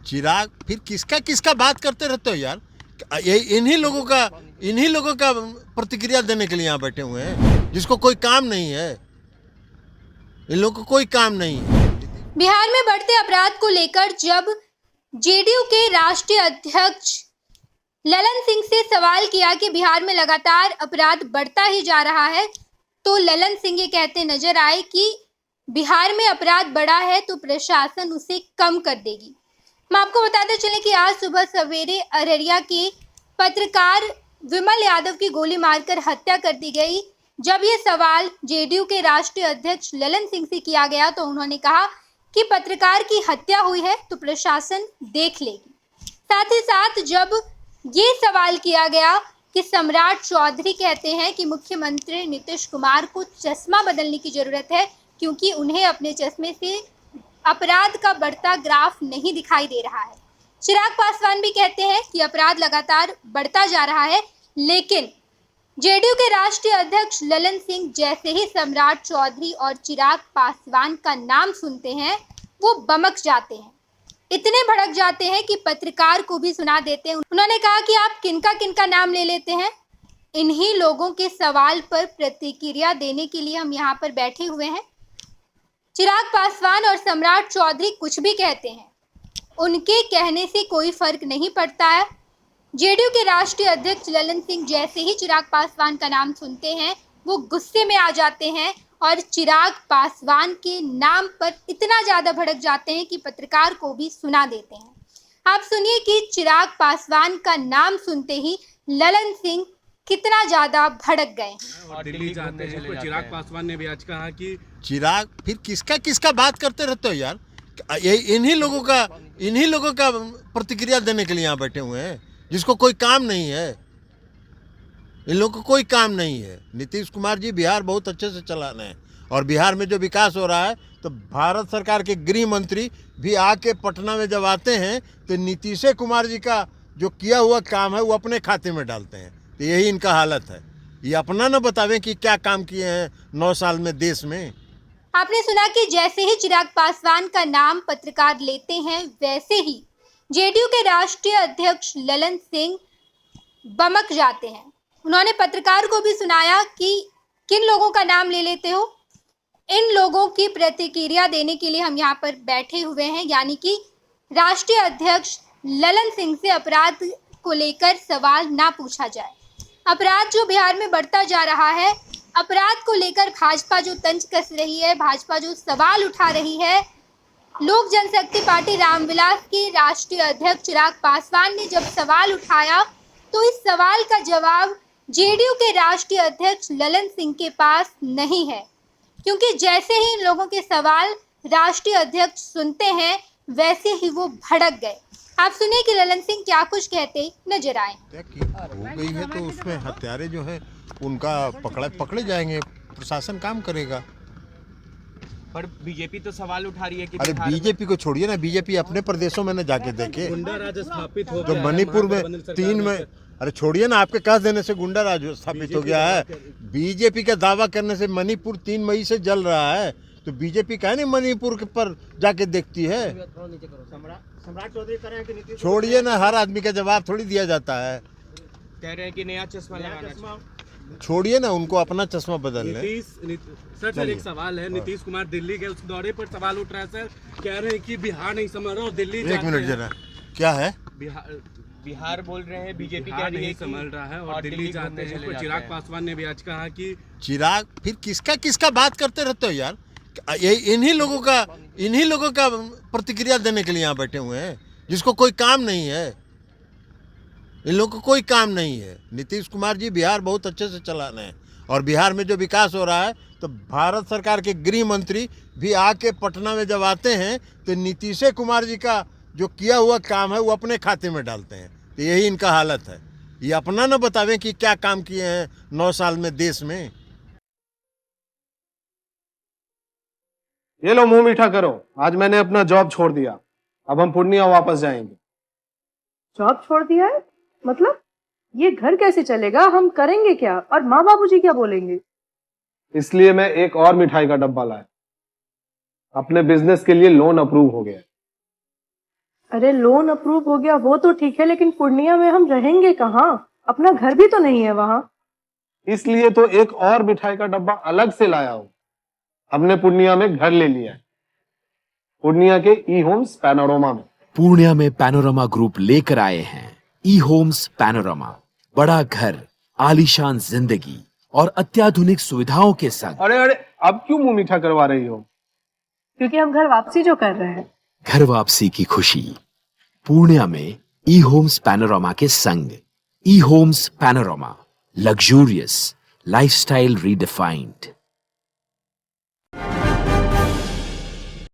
चिराग फिर किसका किसका बात करते रहते हो यार। ये इन्हीं लोगों का प्रतिक्रिया देने के लिए यहाँ बैठे हुए हैं, जिसको कोई काम नहीं है। इन लोगों को कोई काम नहीं है। बिहार में बढ़ते अपराध को लेकर जब जेडीयू के राष्ट्रीय अध्यक्ष ललन सिंह से सवाल किया कि बिहार में लगातार अपराध बढ़ता ही जा रहा है, तो ललन सिंह ये कहते नजर आए कि बिहार में अपराध बढ़ा है तो प्रशासन उसे कम कर देगी। हम आपको बताते चलें कि आज सुबह सवेरे अररिया के पत्रकार विमल यादव की गोली मारकर हत्या कर दी गई। जब ये सवाल जेडीयू के राष्ट्रीय अध्यक्ष ललन सिंह से किया गया तो उन्होंने कहा कि पत्रकार की हत्या हुई है तो प्रशासन देख लेगी। साथ ही साथ जब ये सवाल किया गया कि सम्राट चौधरी कहते हैं कि मुख्यमंत्री नीतीश कुमार को चश्मा बदलने की जरूरत है, क्योंकि उन्हें अपने चश्मे से अपराध का बढ़ता ग्राफ नहीं दिखाई दे रहा है। चिराग पासवान भी कहते हैं कि अपराध लगातार बढ़ता जा रहा है, लेकिन जेडीयू के राष्ट्रीय अध्यक्ष ललन सिंह जैसे ही सम्राट चौधरी और चिराग पासवान का नाम सुनते हैं वो बमक जाते हैं, इतने भड़क जाते हैं कि पत्रकार को भी सुना देते हैं। उन्होंने कहा कि आप किनका नाम ले लेते हैं। इन्हीं लोगों के सवाल पर प्रतिक्रिया देने के लिए हम यहाँ पर बैठे हुए हैं। चिराग पासवान और सम्राट चौधरी कुछ भी कहते हैं, उनके कहने से कोई फर्क नहीं पड़ता है। जेडीयू के राष्ट्रीय अध्यक्ष ललन सिंह जैसे ही चिराग पासवान का नाम सुनते हैं वो गुस्से में आ जाते हैं और चिराग पासवान के नाम पर इतना ज्यादा भड़क जाते हैं कि पत्रकार को भी सुना देते हैं। आप सुनिए कि चिराग पासवान का नाम सुनते ही ललन सिंह कितना ज्यादा भड़क गए हैं। और दिल्ली जाते हैं तो चिराग पासवान ने भी आज कहा कि चिराग फिर किसका बात करते रहते हो यार। ये इन्हीं लोगों का प्रतिक्रिया देने के लिए यहाँ बैठे हुए हैं, जिसको कोई काम नहीं है। इन लोगों को कोई काम नहीं है। नीतीश कुमार जी बिहार बहुत अच्छे से चला रहे हैं और बिहार में जो विकास हो रहा है, तो भारत सरकार के गृह मंत्री भी आके पटना में जब आते हैं तो नीतीश कुमार जी का जो किया हुआ काम है वो अपने खाते में डालते हैं। तो यही इनका हालत है। ये अपना न बतावें कि क्या काम किए हैं 9 साल में देश में। आपने सुना कि जैसे ही चिराग पासवान का नाम पत्रकार लेते हैं वैसे ही जेडीयू के राष्ट्रीय अध्यक्ष ललन सिंह बमक जाते हैं। उन्होंने पत्रकार को भी सुनाया कि किन लोगों का नाम ले लेते हो। इन लोगों की प्रतिक्रिया देने के लिए हम यहाँ पर बैठे हुए हैं, यानी कि राष्ट्रीय अध्यक्ष ललन सिंह से अपराध को लेकर सवाल ना पूछा जाए। अपराध जो बिहार में बढ़ता जा रहा है, अपराध को लेकर भाजपा जो तंज कस रही है, भाजपा जो सवाल उठा रही है, लोक जनशक्ति पार्टी रामविलास के राष्ट्रीय अध्यक्ष चिराग पासवान ने जब सवाल उठाया तो इस सवाल का जवाब जेडीयू के राष्ट्रीय अध्यक्ष ललन सिंह के पास नहीं है, क्योंकि जैसे ही इन लोगों के सवाल राष्ट्रीय अध्यक्ष सुनते हैं वैसे ही वो भड़क गए। आप सुनिए कि ललन सिंह क्या कुछ कहते नजर आए। हो गई है तो उसमें हत्यारे जो है उनका पकड़े जाएंगे, प्रशासन काम करेगा। पर बीजेपी तो सवाल उठा रही है कि अरे बीजेपी को छोड़िए ना, बीजेपी अपने प्रदेशों में न जाके देखे। गुंडा राज स्थापित हो जो गया है, मणिपुर में महागठबंधन 3 में, सरकार अरे छोड़िए ना, आपके कह देने से गुंडा राज स्थापित हो गया है। बीजेपी का दावा करने से मणिपुर 3 मई से जल रहा है, तो बीजेपी का नहीं मणिपुर के पर जाके देखती है। सम्राट चौधरी कह रहे हैं कि नीतीश छोड़िए ना, हर आदमी का जवाब थोड़ी दिया जाता है। कह रहे हैं कि नया चश्मा लगाना। छोड़िए ना, उनको अपना चश्मा बदल ले। सर एक सवाल है, नीतीश कुमार दिल्ली के उस दौरे पर सवाल उठ रहा है सर, कह रहे हैं कि बिहार नहीं संभल रहा और दिल्ली एक मिनट जरा, क्या है? बिहार बोल रहे हैं, बीजेपी कह रही है संभल रहा है और दिल्ली जाते हैं तो चिराग पासवान ने भी आज कहा कि चिराग फिर किसका बात करते रहते हो यार। ये इन्हीं लोगों का प्रतिक्रिया देने के लिए यहाँ बैठे हुए हैं, जिसको कोई काम नहीं है। इन लोगों को कोई काम नहीं है। नीतीश कुमार जी बिहार बहुत अच्छे से चला रहे हैं और बिहार में जो विकास हो रहा है, तो भारत सरकार के गृह मंत्री भी आके पटना में जब आते हैं तो नीतीश कुमार जी का जो किया हुआ काम है वो अपने खाते में डालते हैं। तो यही इनका हालत है। ये अपना न बतावें कि क्या काम किए हैं 9 साल में देश में। ये लो मुंह मीठा करो, आज मैंने अपना जॉब छोड़ दिया, अब हम पूर्णिया वापस जाएंगे। जॉब छोड़ दिया है? मतलब ये घर कैसे चलेगा, हम करेंगे क्या और माँ बाबूजी क्या बोलेंगे? इसलिए मैं एक और मिठाई का डब्बा लाया। अपने बिजनेस के लिए लोन अप्रूव हो गया। अरे लोन अप्रूव हो गया वो तो ठीक है, लेकिन पूर्णिया में हम रहेंगे कहाँ? अपना घर भी तो नहीं है वहाँ। इसलिए तो एक और मिठाई का डब्बा अलग से लाया हूं। हमने पूर्णिया में घर ले लिया है, पूर्णिया के ई होम्स पैनोरमा में। पूर्णिया में पैनोरमा ग्रुप लेकर आए हैं ई होम्स पैनोरमा, बड़ा घर, आलीशान जिंदगी और अत्याधुनिक सुविधाओं के संग। अरे अरे, अब क्यों मुंह मीठा करवा रही हो? क्योंकि हम घर वापसी जो कर रहे हैं। घर वापसी की खुशी पूर्णिया में ई होम्स पैनोरमा के संग। E homes panorama, luxurious lifestyle redefined.